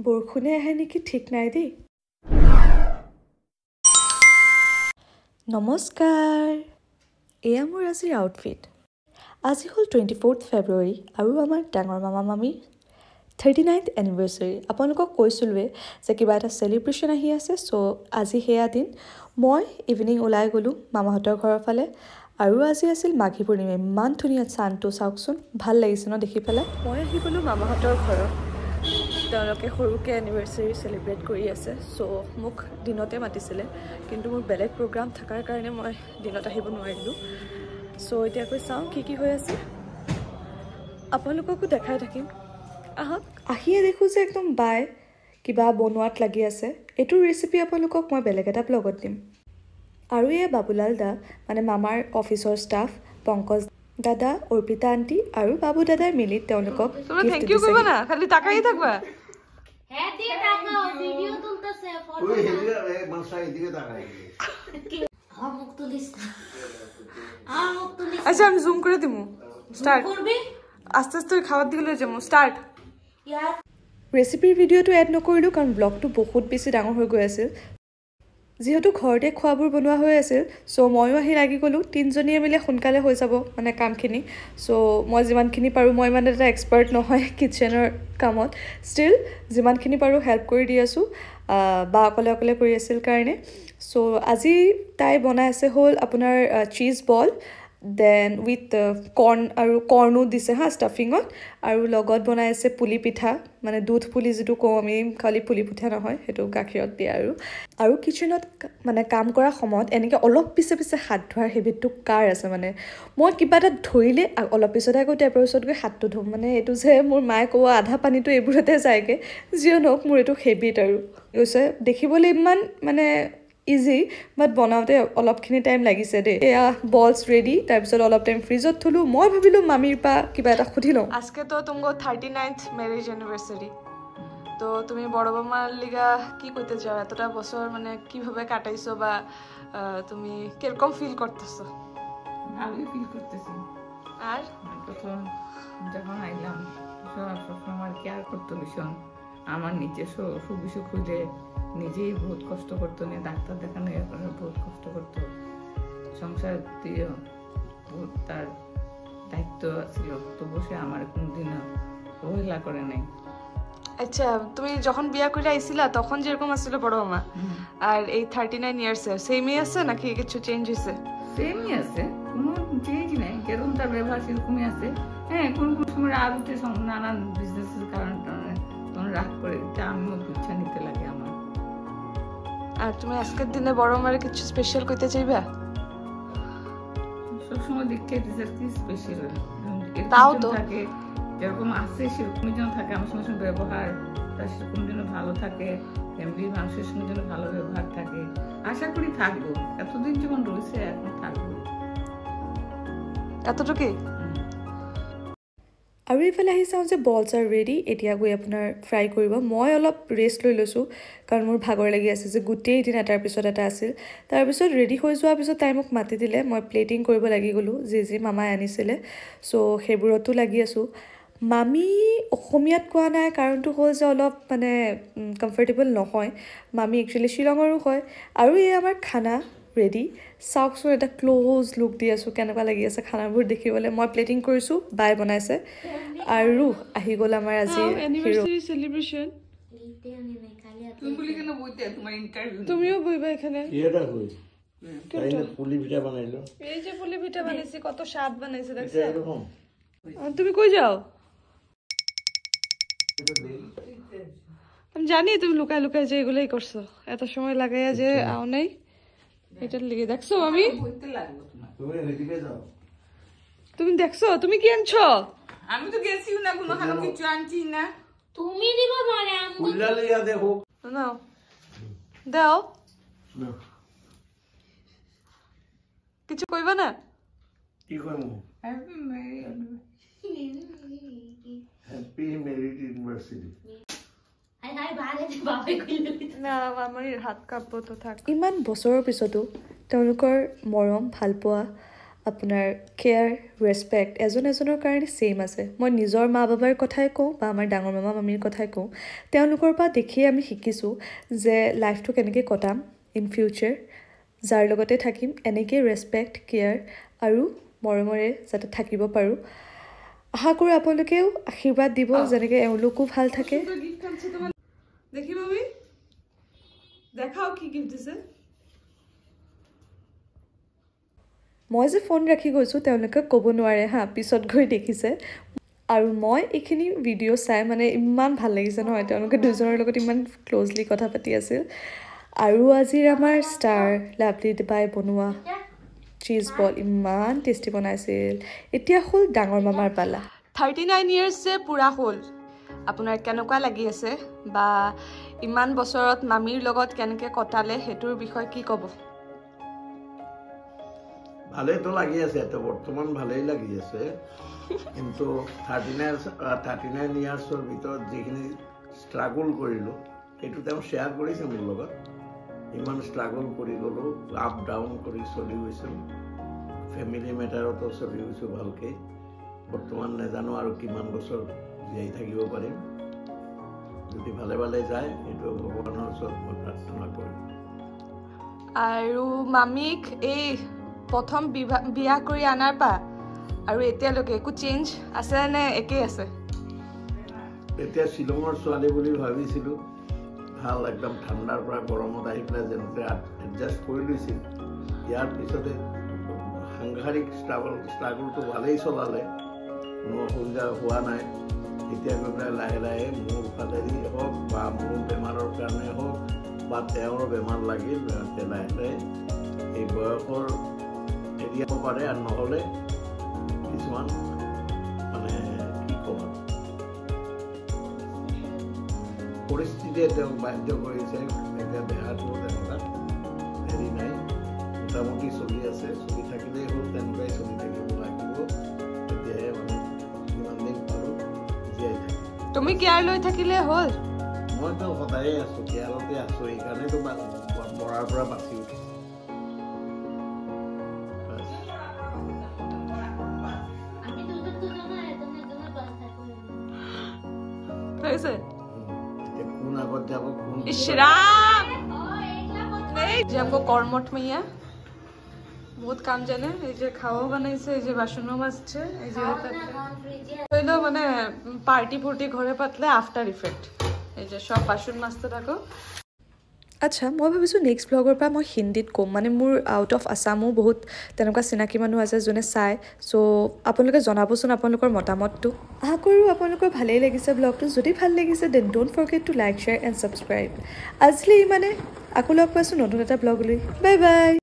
বৰষুণে আহে নেকি ঠিক নাই দেই। নমস্কাৰ, এয়া মোৰ আজিৰ আউটফিট। আজি হ'ল 24 ফেব্ৰুৱাৰী আৰু আমাৰ ডাঙৰ মামা মামীৰ 39th এনিভাৰ্চাৰী। আপোনালোকক কৈছিলোঁৱে যে কিবা এটা চেলিব্ৰেশ্যন আহি আছে, চ' আজি সেয়া দিন। মই ইভিনিং ওলাই গ'লোঁ মামাহঁতৰ ঘৰৰ ফালে আৰু আজি আছিল মাঘী পূৰ্ণিমা। ইমান ধুনীয়া চানটো চাওকচোন, ভাল লাগিছে ন দেখি পেলাই। মই আহি গ'লোঁ মামাহঁতৰ ঘৰত। তেওঁলোকে সৰুকৈ এনিভাৰ্চাৰী চেলিব্ৰেট কৰি আছে, চ' মোক দিনতে মাতিছিলে, কিন্তু মোৰ বেলেগ প্ৰগ্ৰাম থকাৰ কাৰণে মই দিনত আহিব নোৱাৰিলোঁ। চ' এতিয়াকৈ চাওঁ কি হৈ আছে, আপোনালোককো দেখাই থাকিম। আহক। আহিয়ে দেখোঁ যে একদম বাই কিবা বনোৱাত লাগি আছে। এইটোৰ ৰেচিপি আপোনালোকক মই বেলেগ এটা ব্লগত দিম। আৰু এয়া বাবুলাল দা, মানে মামাৰ অফিচৰ ষ্টাফ, পংকজ দাদা, অৰ্পিতা আণ্টি আৰু বাবু দাদাই মিলি তেওঁলোকক থেংক ইউ কৰিব না, খালি টাকাই থাকবা। আচ্ছা আমি জুম কৰে দিমু। স্টাৰ্ট। আস্তে আস্তে খাবাৰ দিলে যাবো। স্টাৰ্ট। ৰেচিপিৰ ভিডিঅ'টো এড নকৰিলোঁ কাৰণ ব্লগটো বহুত বেছি ডাঙৰ হৈ গৈ আছিল। যিহেতু ঘৰতে খোৱাবোৰ বনোৱা হৈ আছিল, চ' ময়ো আহি লাগি গ'লোঁ। তিনিজনীয়ে মিলি সোনকালে হৈ যাব মানে কামখিনি। চ' মই যিমানখিনি পাৰোঁ, মই ইমান এটা এক্সপাৰ্ট নহয় কিটচেনৰ কামত, ষ্টিল যিমানখিনি পাৰোঁ হেল্প কৰি দি আছোঁ। বা অকলে কৰি আছিল কাৰণে। চ' আজি তাই বনাই আছে হ'ল আপোনাৰ চীজ বল, দেন উইথ কৰ্ণ আৰু কৰ্ণো দিছে ষ্টাফিঙত, আৰু লগত বনাই আছে পুলি পিঠা, মানে দুধ পুলি যিটো কওঁ আমি, খালি পুলি পিঠা নহয়, সেইটো গাখীৰত দিয়ে। আৰু কিটচেনত মানে কাম কৰাৰ সময়ত এনেকৈ অলপ পিছে হাত ধোৱাৰ হেবিটটো কাৰ আছে? মানে মই কিবা এটা ধৰিলে অলপ পিছতে আকৌ টেপৰ ওচৰত গৈ হাতটো ধুম। মানে এইটো যে মোৰ মায়ে ক'ব আধা পানীটো এইবোৰতে যায়গৈ, যিও নহওক মোৰ এইটো হেবিট আৰু কৈছে। দেখিবলৈ ইমান মানে ইজি, বাট বনাওঁতে অলপখিনি টাইম লাগিছে দেই। এয়া বলছ ৰেডি, তাৰপিছত অলপ টাইম ফ্ৰিজত থলোঁ। মই ভাবিলোঁ মামীৰ পৰা কিবা এটা সুধি লওঁ। আজকে তো তোমার 39th ম্যারেজ অ্যানিভার্সারি, তো তুমি বড় মামার লিগা কি করতে চাও? এতটা বছর মানে কিভাবে কাটাইছো বা তুমি কিরকম ফিল করতেছো? ভালোই ফিল করতেছি। আর প্রথম যখন আইলাম সবসময় আমার কেয়ার করতো ভীষণ। আমার নিজে অসুখ বিসুখ হইলে নিজেই বহুত কষ্ট করতো, নিয়ে ডাক্তার দেখানো বহুত কষ্ট করতো। সংসার দিয়ে বহুত তার দায়িত্ব ছিল, তবু সে আমার কোনোদিনও অবহেলা করে নাই। আচ্ছা, তুমি যখন বিয়া করে আইছিলা তখন যেরকম আসছিল বড় মামা, আর এই 39 ইয়ার্স সেমই আছে নাকি কিছু চেঞ্জ হয়েছে? সেমই আছে, কোনো চেঞ্জ নাই। যেরকম তার ব্যবহার সেরকমই আছে। হ্যাঁ, কোন সময় আরতে নানান বিজনেসের কারণে তখন রাগ করে দিতে আমিও ইচ্ছা নিতে লাগে আমার। আর তুমি আজকের দিনে বড় মামার কিছু স্পেশাল করতে চাইবা? সবসময় দেখতে কি স্পেশাল তাও তো থাকে, যেরকম আছে সেরকমই যেন থাকে। আমার সঙ্গে ব্যবহার তার সেরকম যেন ভালো থাকে, ফ্যামিলির মানুষের সঙ্গে যেন ভালো ব্যবহার থাকে। আশা করি থাকবো, এতদিন যখন রয়েছে এখন থাকবো, এতটুকুই। আৰু এইফালে আহি চাওঁ যে বলছ আৰু ৰেডি, এতিয়া গৈ আপোনাৰ ফ্ৰাই কৰিব। মই অলপ ৰেষ্ট লৈ লৈছোঁ কাৰণ মোৰ ভাগৰ লাগি আছে যে গোটেই দিন এটাৰ পিছত এটা আছিল। তাৰপিছত ৰেডি হৈ যোৱাৰ পিছত তাই মোক মাতি দিলে, মই প্লেটিং কৰিব লাগি গ'লোঁ, যি মামাই আনিছিলে। চ' সেইবোৰতো লাগি আছোঁ। মামী অসমীয়াত কোৱা নাই, কাৰণটো হ'ল যে অলপ মানে কমফৰ্টেবল নহয়। মামী একচুৱেলি শ্বিলঙৰো হয়। আৰু এই আমাৰ খানা ৰেডি, চাওকচোন এটা ক্ল'জ লুক দি আছোঁ, কেনেকুৱা লাগি আছে খানাবোৰ দেখিবলৈ। মই প্লেটিং কৰিছোঁ, বাই বনাইছে। আৰু আহি গ'ল আমাৰ আজি এনিভার্সারি সেলিব্রেশন। তুমিও বইবা এখানে। পুলি পিঠা বানাইলো, এই যে পুলি পিঠা বানাইছে, কত স্বাদ বানাইছে দেখছো? তুমি কই যাও? আমি জানি তুমি লুকায় যে এগুলাই করছো, এত সময় লাগাইয়া যে আও নাই এটার লিগে। দেখছো আমি, তুমি দেখছো তুমি কি আনছো? আমি তো গেছিও না, কোনো খারাপ কিছু আনছি না। তুমি দিবা মানে আম্মু দেখো নাও দাও, কিছু কইবা না? কি কইমু? Happy married university. না আমার হাত কাঁপব তো থাক। ইমান বছৰৰ পিছতো তেওঁলোকৰ মৰম ভালপোৱা আপোনাৰ কেয়াৰ ৰেচপেক্ট এজনৰ কাৰণে ছেইম আছে মই নিজৰ মা বাবাৰ কথাই কওঁ বা আমাৰ ডাঙৰ মামা মামীৰ কথাই কওঁ তেওঁলোকৰ পৰা দেখিয়ে আমি শিকিছোঁ যে লাইফটো কেনেকৈ কটাম ইন ফিউচাৰ যাৰ লগতে থাকিম এনেকৈ ৰেচপেক্ট কেয়াৰ আৰু মৰমৰে যাতে থাকিব পাৰোঁ আশা কৰোঁ আপোনালোকেও আশীৰ্বাদ দিব যেনেকৈ এওঁলোকো ভাল থাকে দেখি বাবি দেখাও কি গিফট দিছে মই যে ফোন ৰাখি গৈছোঁ তেওঁলোকে ক'ব নোৱাৰে হা পিছত গৈ দেখিছে আৰু মই এইখিনি ভিডিঅ' চাই মানে ইমান ভাল লাগিছে নহয় তেওঁলোকে দুজনৰ লগত ইমান ক্ল'জলি কথা পাতি আছিল আৰু আজিৰ আমাৰ ষ্টাৰ লাভলি বাই বনোৱা চিজ বল ইমান টেষ্টি বনাইছিল এতিয়া হ'ল ডাঙৰ মামাৰ পালা 39 years যে পুৰা হ'ল আপোনাৰ কেনেকুৱা লাগি আছে বা ইমান বছৰত মামীৰ লগত কেনেকৈ কটালে সেইটোৰ বিষয়ে কি ক'ব ভালেইতো লাগি আছে তো বৰ্তমান ভালেই লাগি আছে কিন্তু 39 ইয়াৰ্ছৰ ভিতৰত যিখিনি ষ্ট্ৰাগল কৰিলোঁ সেইটো তেওঁ শ্বেয়াৰ কৰিছে মোৰ লগত ইমান ষ্ট্ৰাগল কৰি গ'লোঁ আপ ডাউন কৰি চলি গৈছোঁ ফেমিলি মেটাৰতো চলি গৈছোঁ ভালকৈ বৰ্তমান নাজানো আৰু কিমান বছৰ জীয়াই থাকিব পাৰিম যদি ভালে ভালে যায় এইটো ভগৱানৰ ওচৰত মই প্ৰাৰ্থনা কৰিম আৰু মামীক এই প্ৰথম বিয়া কৰি আনাৰ পৰা আৰু এতিয়ালৈকে একো চেঞ্জ আছে নে একেই আছে এতিয়া শ্বিলঙৰ ছোৱালী বুলি ভাবিছিলোঁ ভাল একদম ঠাণ্ডাৰ পৰা গৰমত আহি পেলাই যেনেকৈ এডজাষ্ট কৰি লৈছিল ইয়াৰ পিছতে সাংঘাতিক ষ্ট্ৰাগলটো ভালেই চলালে কোনো অসুবিধা হোৱা নাই এতিয়া গৈ পেলাই লাহে লাহে মোৰ ফালেদি হওক বা মোৰ বেমাৰৰ কাৰণে হওক বা তেওঁৰ বেমাৰ লাগিল লাহে লাহে এই বয়সৰ এৰিয়াব পাৰে আৰু নহ'লে কিছুমান মানে কি ক'ম পৰিস্থিতিয়ে তেওঁক বাধ্য কৰিছে এতিয়া দেহাটো তেনেকুৱা হেৰি নাই মোটামুটি চলি আছে চলি থাকিলেই হ'ল তেনেকুৱাই চলি থাকিব লাগিব তেতিয়াহে মানে কিমান দিন পাৰোঁ জীয়াই থাকিম তুমি কেয়াৰ লৈ থাকিলে হ'ল মইতো সদায়ে আছোঁ কেয়াৰতে আছোঁ সেইকাৰণেতো মৰাৰ পৰা বাচি উঠিছোঁ আমি দুজন এজনে বাস থাকো হৈছে কোন আগত যাব কোন ইশরাম ও একলা কথা नहीं যে हमको কর্মঠ মাইয়া বহুত কাম জানে এই যে খাওয়া বানাইছে এই যে বাসনও মাজছে এই যে ফ্রিজে হইলো মানে পার্টি ফুর্টি ঘরে পাতলে আফটার ইফেক্ট এই যে সব বাসন মাজতে থাকো আচ্ছা মই ভাবিছোঁ নেক্সট ব্লগৰ পৰা মই হিন্দীত ক'ম মানে মোৰ আউট অফ আছামো বহুত তেনেকুৱা চিনাকি মানুহ আছে যোনে চাই চ' আপোনালোকে জনাবচোন আপোনালোকৰ মতামতটো আশা কৰোঁ আপোনালোকৰ ভালেই লাগিছে ব্লগটো যদি ভাল লাগিছে then don't forget to like share and subscribe আজিলৈ ইমানে আকৌ লগ পাইছোঁ নতুন এটা ব্লগ লৈ বাই বাই